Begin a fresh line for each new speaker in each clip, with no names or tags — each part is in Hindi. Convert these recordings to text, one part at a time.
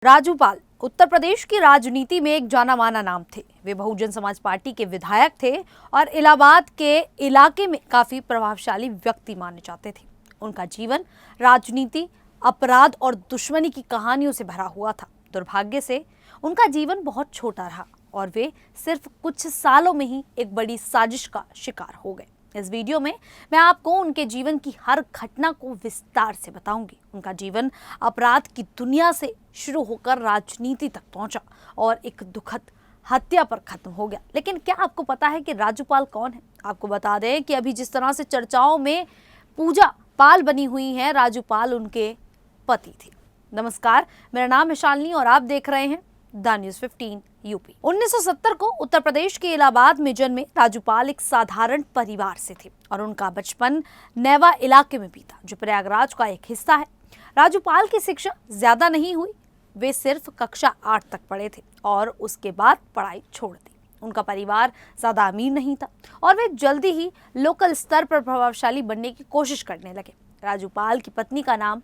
राजूपाल उत्तर प्रदेश की राजनीति में एक जाना माना नाम थे। वे बहुजन समाज पार्टी के विधायक थे और इलाहाबाद के इलाके में काफी प्रभावशाली व्यक्ति माने जाते थे। उनका जीवन राजनीति, अपराध और दुश्मनी की कहानियों से भरा हुआ था। दुर्भाग्य से उनका जीवन बहुत छोटा रहा और वे सिर्फ कुछ सालों में ही एक बड़ी साजिश का शिकार हो गए। इस वीडियो में मैं आपको उनके जीवन की हर घटना को विस्तार से बताऊंगी। उनका जीवन अपराध की दुनिया से शुरू होकर राजनीति तक पहुंचा और एक दुखद हत्या पर खत्म हो गया। लेकिन क्या आपको पता है कि राजूपाल कौन है? आपको बता दें कि अभी जिस तरह से चर्चाओं में पूजा पाल बनी हुई है, राजूपाल उनके पति थे। नमस्कार, मेरा नाम है शालिनी और आप देख रहे हैं द न्यूज़ 15 यूपी। 1970 को उत्तर प्रदेश के इलाहाबाद में जन्मे राजूपाल एक साधारण परिवार से थे और उनका बचपन नेवा इलाके में बीता, जो प्रयागराज का एक हिस्सा है। राजूपाल की शिक्षा ज्यादा नहीं हुई, वे सिर्फ कक्षा 8 तक पढ़े थे और उसके बाद पढ़ाई छोड़ दी। उनका परिवार ज्यादा अमीर नहीं था और वे जल्दी ही लोकल स्तर पर प्रभावशाली बनने की कोशिश करने लगे। राजूपाल की पत्नी का नाम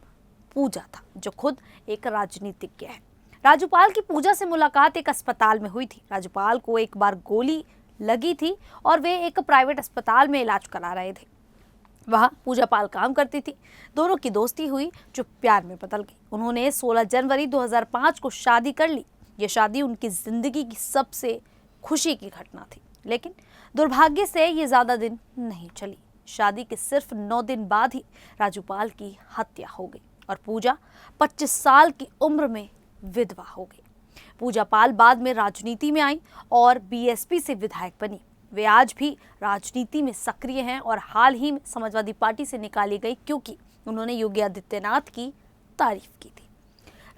पूजा था, जो खुद एक राजनीतिज्ञ है। राजूपाल की पूजा से मुलाकात एक अस्पताल में हुई थी। राजूपाल को एक बार गोली लगी थी और वे एक प्राइवेट अस्पताल में इलाज करा रहे थे। वहाँ पूजा पाल काम करती थी। दोनों की दोस्ती हुई जो प्यार में बदल गई। उन्होंने 16 जनवरी 2005 को शादी कर ली। ये शादी उनकी जिंदगी की सबसे खुशी की घटना थी, लेकिन दुर्भाग्य से ये ज्यादा दिन नहीं चली। शादी के सिर्फ 9 दिन बाद ही राजूपाल की हत्या हो गई और पूजा 25 साल की उम्र में विधवा हो गई। पूजा पाल बाद में राजनीति में आई और बीएसपी से विधायक बनी। वे आज भी राजनीति में सक्रिय हैं और हाल ही में समाजवादी पार्टी से निकाली गई क्योंकि उन्होंने योगी आदित्यनाथ की तारीफ की थी।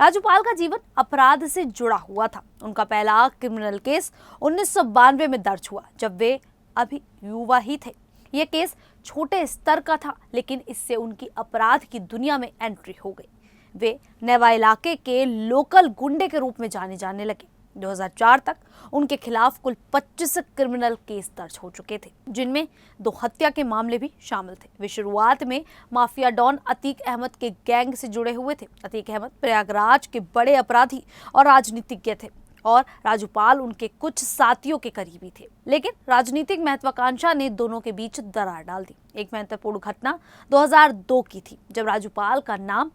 राजूपाल का जीवन अपराध से जुड़ा हुआ था। उनका पहला क्रिमिनल केस 1992 में दर्ज हुआ, जब वे अभी युवा ही थे। यह केस छोटे स्तर का था, लेकिन इससे उनकी अपराध की दुनिया में एंट्री हो गई। वे नेवा इलाके के लोकल गुंडे के रूप में जाने लगे। 2004 तक उनके खिलाफ कुल 25 क्रिमिनल केस दर्ज हो चुके थे, जिनमें 2 हत्या के मामले भी शामिल थे। वे शुरुआत में माफिया डॉन अतीक अहमद के गैंग से जुड़े हुए थे। अतीक अहमद प्रयागराज के बड़े अपराधी और राजनीतिज्ञ थे और राजूपाल उनके कुछ साथियों के करीबी थे। लेकिन राजनीतिक महत्वाकांक्षा ने दोनों के बीच दरार डाल दी। एक महत्वपूर्ण घटना 2002 की थी, जब राजूपाल का नाम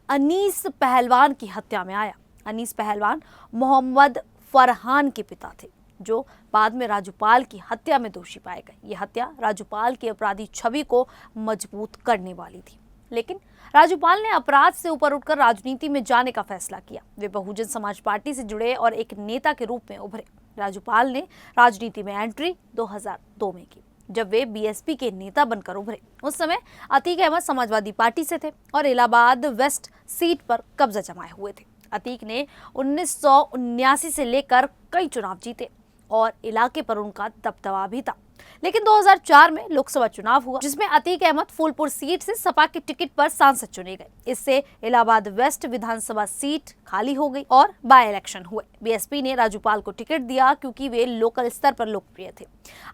अनीस पहलवान की हत्या में आया। अनीस पहलवान मोहम्मद फरहान के पिता थे, जो बाद में राजूपाल की हत्या में दोषी पाए गए। यह हत्या राजूपाल की अपराधी छवि को मजबूत करने वाली थी, लेकिन राजूपाल ने अपराध से ऊपर उठकर राजनीति में जाने का फैसला किया। वे बहुजन समाज पार्टी से जुड़े और एक नेता के रूप में उभरे। राजूपाल ने राजनीति में एंट्री 2002 में की, जब वे बीएसपी के नेता बनकर उभरे। उस समय अतीक अहमद समाजवादी पार्टी से थे और इलाहाबाद वेस्ट सीट पर कब्जा जमाए हुए थे। अतीक ने 1979 से लेकर कई चुनाव जीते और इलाके पर उनका दबदबा भी था। लेकिन 2004 में लोकसभा चुनाव हुआ, जिसमें अतीक अहमद फूलपुर सीट से सपा के टिकट पर सांसद चुने गए। इससे इलाहाबाद वेस्ट विधानसभा सीट खाली हो गई और बाय इलेक्शन हुए। बीएसपी ने राजूपाल को टिकट दिया क्योंकि वे लोकल स्तर पर लोकप्रिय थे।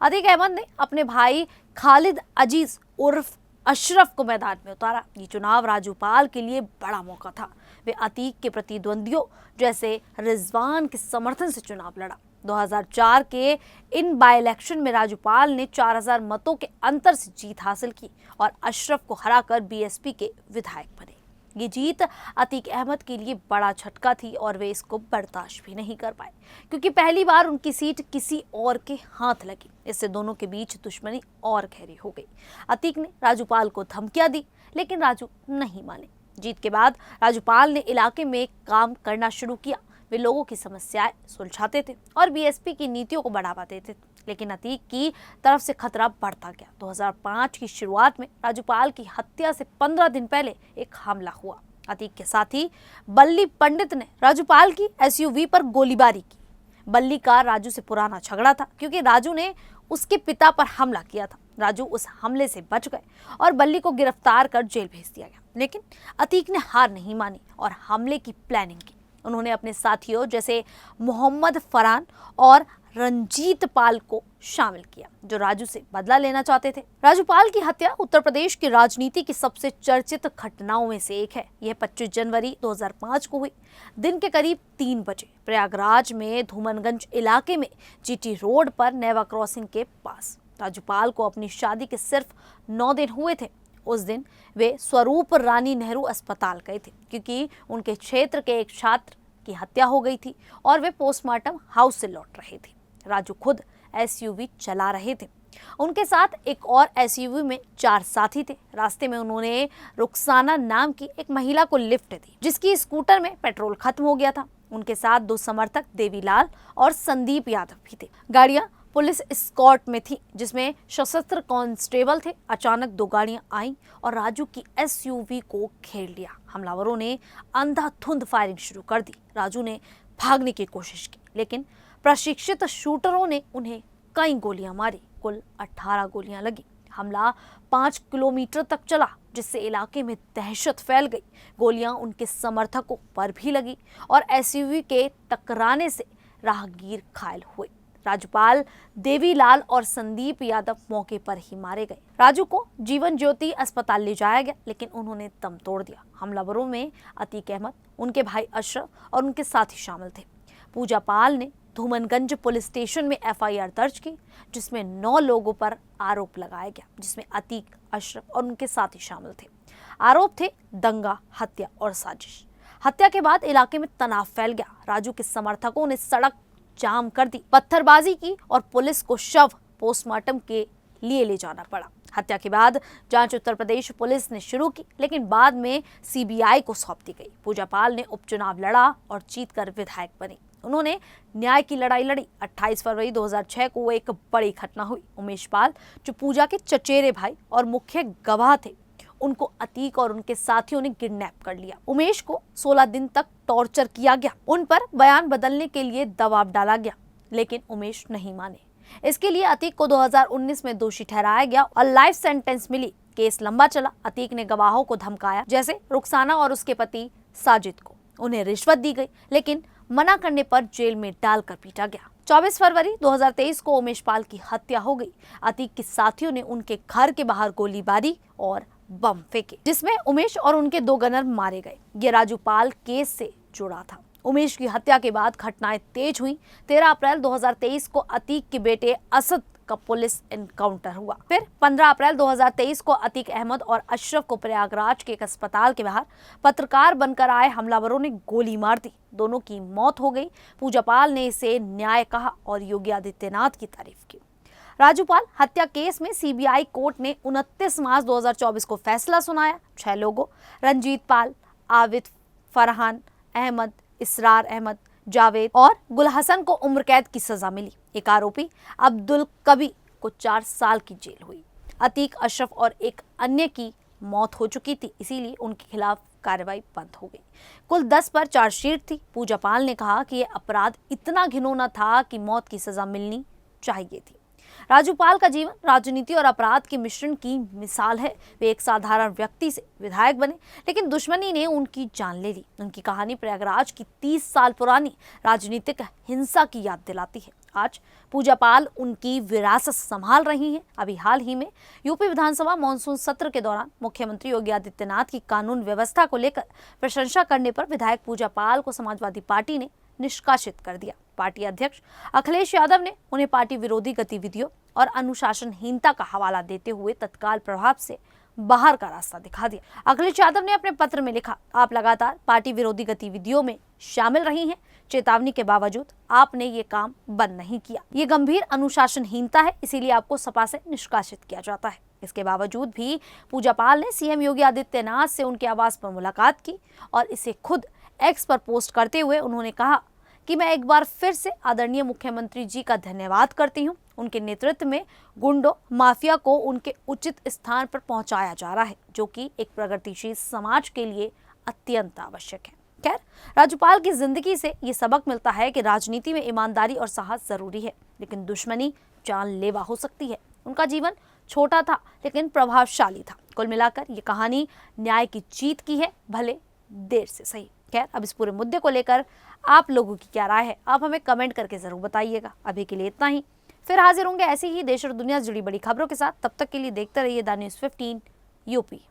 अतीक अहमद ने अपने भाई खालिद अजीज उर्फ अशरफ को मैदान में उतारा। ये चुनाव राजूपाल के लिए बड़ा मौका था। वे अतीक के प्रतिद्वंदियों जैसे रिजवान के समर्थन से चुनाव लड़ा। 2004 के इन बाय इलेक्शन में राजूपाल ने 4000 मतों के अंतर से जीत हासिल की और अशरफ को हराकर बीएसपी के विधायक बने। ये जीत अतीक अहमद के लिए बड़ा झटका थी और वे इसको बर्दाश्त भी नहीं कर पाए, क्योंकि पहली बार उनकी सीट किसी और के हाथ लगी। इससे दोनों के बीच दुश्मनी और गहरी हो गई। अतीक ने राजूपाल को धमकियां दी, लेकिन राजू नहीं माने। जीत के बाद राजूपाल ने इलाके में काम करना शुरू किया। वे लोगों की समस्याएं सुलझाते थे और बीएसपी की नीतियों को बढ़ावा देते थे। लेकिन अतीक की तरफ से खतरा बढ़ता गया। 2005 की शुरुआत में राजूपाल की हत्या से 15 दिन पहले एक हमला हुआ। अतीक के साथी बल्ली पंडित ने राजूपाल की एसयूवी पर गोलीबारी की। बल्ली का राजू से पुराना झगड़ा था, क्योंकि राजू ने उसके पिता पर हमला किया था। राजू उस हमले से बच गए और बल्ली को गिरफ्तार कर जेल भेज दिया गया। लेकिन अतीक ने हार नहीं मानी और हमले की प्लानिंग की। उन्होंने अपने साथियों जैसे मोहम्मद फरहान और रंजीत पाल को शामिल किया, जो राजू से बदला लेना चाहते थे। राजू पाल की हत्या उत्तर प्रदेश की राजनीति की सबसे चर्चित घटनाओं में से एक है। यह 25 जनवरी 2005 को हुई। दिन के करीब 3 बजे प्रयागराज में धूमनगंज इलाके में जीटी रोड पर नेवा क्रॉसिंग के पास राजू पाल को अपनी शादी के सिर्फ 9 दिन हुए थे। उस दिन वे स्वरूप रानी नेहरू अस्पताल गए थे क्योंकि उनके क्षेत्र के एक छात्र की हत्या हो गई थी और वे पोस्टमार्टम हाउस से लौट रहे थे। राजू खुद एसयूवी चला रहे थे। उनके साथ एक और एसयूवी में 4 साथी थे। रास्ते में उन्होंने रुखसाना नाम की एक महिला को लिफ्ट दी, जिसकी स्कूटर में पेट्रोल खत्म हो गया था। उनके साथ 2 समर्थक देवीलाल और संदीप यादव भी थे। गाड़ियां पुलिस एस्कॉर्ट में थी, जिसमें सशस्त्र कांस्टेबल थे। अचानक 2 गाड़ियां आईं और राजू की एसयूवी को घेर लिया। हमलावरों ने अंधाधुंध फायरिंग शुरू कर दी। राजू ने भागने की कोशिश की, लेकिन प्रशिक्षित शूटरों ने उन्हें कई गोलियां मारी। कुल 18 गोलियां लगी। हमला 5 किलोमीटर तक चला, जिससे इलाके में दहशत फैल गई। गोलियां उनके समर्थकों पर भी लगी और एसयूवी के टकराने से राहगीर घायल हुए। राजूपाल, देवीलाल और संदीप यादव मौके पर ही मारे गए। राजू को जीवन ज्योति अस्पताल ले जाया गया, लेकिन उन्होंने दम तोड़ दिया। हमलावरों में अतीक अहमद, उनके भाई अशरफ और उनके साथी शामिल थे। पूजा पाल ने धूमनगंज पुलिस स्टेशन में एफआईआर दर्ज की, जिसमें 9 लोगों पर आरोप लगाया गया, जिसमें अतीक, अशरफ और उनके साथी शामिल थे। आरोप थे दंगा, हत्या और साजिश। हत्या के बाद इलाके में तनाव फैल गया। राजू के समर्थकों ने सड़क जाम कर दी, पत्थरबाजी की और पुलिस को शव पोस्टमार्टम के लिए ले जाना पड़ा। हत्या के बाद जांच उत्तर प्रदेश पुलिस ने शुरू की, लेकिन बाद में सीबीआई को सौंप दी गई। पूजा पाल ने उपचुनाव लड़ा और जीतकर विधायक बनी। उन्होंने न्याय की लड़ाई लड़ी। 28 फरवरी 2006 को एक बड़ी घटना हुई। उमेश पाल, जो पूजा के चचेरे भाई और मुख्य गवाह थे, उनको अतीक और उनके साथियों ने किडनैप कर लिया। उमेश को 16 दिन तक टॉर्चर किया गया। उन पर बयान बदलने के लिए दबाव डाला गया, लेकिन उमेश नहीं माने। इसके लिए अतीक को 2019 में दोषी ठहराया गया और लाइफ सेंटेंस मिली। केस लंबा चला। अतीक ने गवाहों को धमकाया, जैसे रुखसाना और उसके पति साजिद को। उन्हें रिश्वत दी गई, लेकिन मना करने पर जेल में डालकर पीटा गया। 24 फरवरी 2023 को उमेश पाल की हत्या हो गई। अतीक के साथियों ने उनके घर के बाहर गोलीबारी और बम फेंके, जिसमें उमेश और उनके 2 गनर मारे गए। ये राजू पाल केस से जुड़ा था। उमेश की हत्या के बाद घटनाएं तेज हुई। 13 अप्रैल 2023 को अतीक के बेटे असद का पुलिस एनकाउंटर हुआ। फिर 15 अप्रैल 2023 को अतीक अहमद और अशरफ को प्रयागराज के एक अस्पताल के बाहर पत्रकार बनकर आए हमलावरों ने गोली मार दी। दोनों की मौत हो गई। पूजा पाल ने इसे न्याय कहा और योगी आदित्यनाथ की तारीफ की। राजूपाल हत्या केस में सीबीआई कोर्ट ने 29 मार्च 2024 को फैसला सुनाया। 6 लोगों रंजीत पाल, आविद, फरहान अहमद, इसरार अहमद, जावेद और गुल हसन को उम्र कैद की सजा मिली। एक आरोपी अब्दुल कबी को 4 साल की जेल हुई। अतीक, अशरफ और एक अन्य की मौत हो चुकी थी, इसीलिए उनके खिलाफ कार्रवाई बंद हो गई। कुल 10 पर चार्जशीट थी। पूजा पाल ने कहा कि यह अपराध इतना घिनौना था कि मौत की सजा मिलनी चाहिए थी। राजू पाल का जीवन राजनीति और अपराध के मिश्रण की मिसाल है। वे एक साधारण व्यक्ति से विधायक बने, लेकिन दुश्मनी ने उनकी जान ले ली। उनकी कहानी प्रयागराज की 30 साल पुरानी राजनीतिक हिंसा की याद दिलाती है। आज पूजा पाल उनकी विरासत संभाल रही हैं। अभी हाल ही में यूपी विधानसभा मानसून सत्र के दौरान मुख्यमंत्री योगी आदित्यनाथ की कानून व्यवस्था को लेकर प्रशंसा करने पर विधायक पूजा पाल को समाजवादी पार्टी ने निष्कासित कर दिया। पार्टी अध्यक्ष अखिलेश यादव ने उन्हें पार्टी विरोधी गतिविधियों और अनुशासनहीनता का हवाला देते हुए तत्काल प्रभाव से बाहर का रास्ता दिखा दिया। अखिलेश यादव ने अपने पत्र में लिखा, आप लगातार पार्टी विरोधी गतिविधियों में शामिल रही हैं। चेतावनी के बावजूद आपने ये काम बंद नहीं किया। ये गंभीर अनुशासनहीनता है, इसीलिए आपको सपा से निष्कासित किया जाता है। इसके बावजूद भी पूजा पाल ने सीएम योगी आदित्यनाथ से उनके आवास पर मुलाकात की और इसे खुद एक्स पर पोस्ट करते हुए उन्होंने कहा कि मैं एक बार फिर से आदरणीय मुख्यमंत्री जी का धन्यवाद करती हूं। उनके नेतृत्व में गुंडों माफिया को उनके उचित स्थान पर पहुंचाया जा रहा है, जो कि एक प्रगतिशील समाज के लिए अत्यंत आवश्यक है। खैर, राजूपाल की जिंदगी से ये सबक मिलता है कि राजनीति में ईमानदारी और साहस जरूरी है, लेकिन दुश्मनी जानलेवा हो सकती है। उनका जीवन छोटा था, लेकिन प्रभावशाली था। कुल मिलाकर ये कहानी न्याय की जीत की है, भले देर से सही। खैर, अब इस पूरे मुद्दे को लेकर आप लोगों की क्या राय है, आप हमें कमेंट करके जरूर बताइएगा। अभी के लिए इतना ही, फिर हाजिर होंगे ऐसी ही देश और दुनिया से जुड़ी बड़ी खबरों के साथ। तब तक के लिए देखते रहिए द न्यूज़ 15 यूपी।